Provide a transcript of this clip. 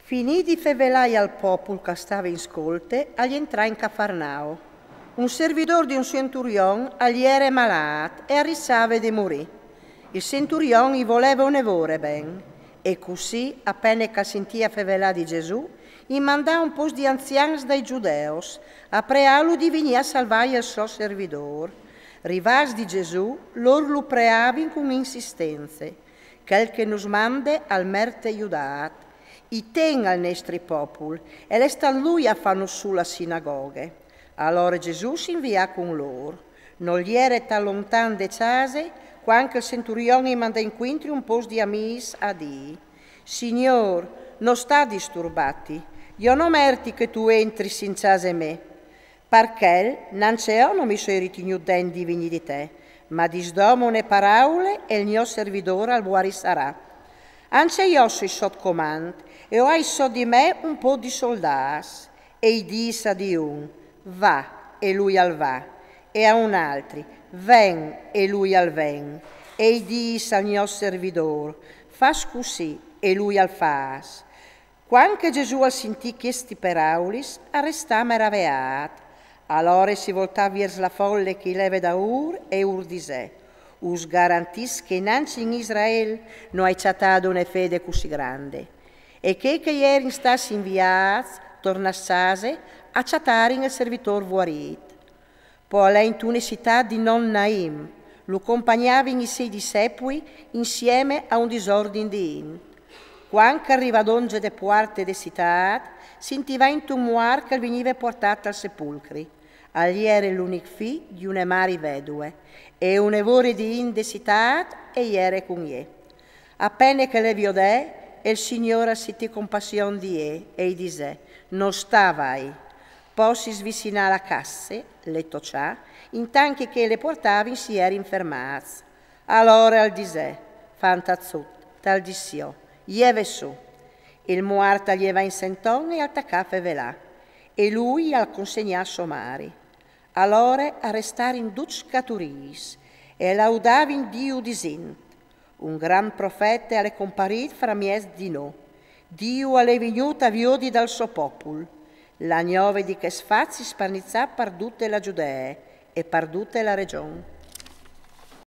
Finì di fevelai al popolo che stava in scolte, agli entrà in Cafarnao. Un servidor di un centurion agli era malato e arrisave di morì. Il centurion gli voleva onevore ben, e così, appena che sentia fevelà di Gesù, gli mandò un po' di anziani dai giudeos, a prealo di venire a salvare il suo servidor. Rivas di Gesù, loro lo preavano con insistenze, quel che nos mande al merte Iudat, i ten al nostri popoli, e le sta lui a fanno sulla sinagoghe. Allora Gesù si invia con loro. Non gli era tan lontano de case, quando il centurione manda incontri un po' di amici a dire: Signor, non sta disturbati, io non merti che tu entri in casa me, perché non c'è non mi sono ritenuto di venire di te, ma disdomo ne parole e il mio servidore al guari sarà. Anche io sono sotto comando e ho sotto di me un po' di soldati, e i disse di un: va, e lui al va, e a un altro: ven, e lui al ven, e i disse al mio servidore: fas così, e lui al fas. Quando Gesù al sentì questi paraulis, arrestà meravigliato. Allora si voltava verso la folle che leve da Ur e Ur disè: us garantis che innanzi in Israele non hai chattato una fede così grande. E che ieri stati inviati, tornassase a chattare il servitor vuorit. Poi lei in una città di Non Naim, lo accompagnava in i sei discepoli insieme a un disordine di in. Quando arriva donge de puarte de città, sentiva in tumuar che veniva portato al sepolcri. Agli era l'unico figlio di una mari vedove, e un evore di in de città e era con ie. Appena che le viodè, il Signore sentì compassione di ie e gli disse: non stavai, poi si svicinò alla casse, le toccià, intanto che le portavi si era infermati. Allora il disse: fantazzut, tal dissio, ieve su. Il muarta gli va in sentone e attacca fevelà, e lui al consegnà somari. Allora arrestare in duc caturis e laudavi in Dio disint. Un gran profeta alle comparit fra mies di no. Dio alle venuta viodi dal suo popolo. La niove di che sfazi sparnizzà perdute la Giudea e perdute la regione.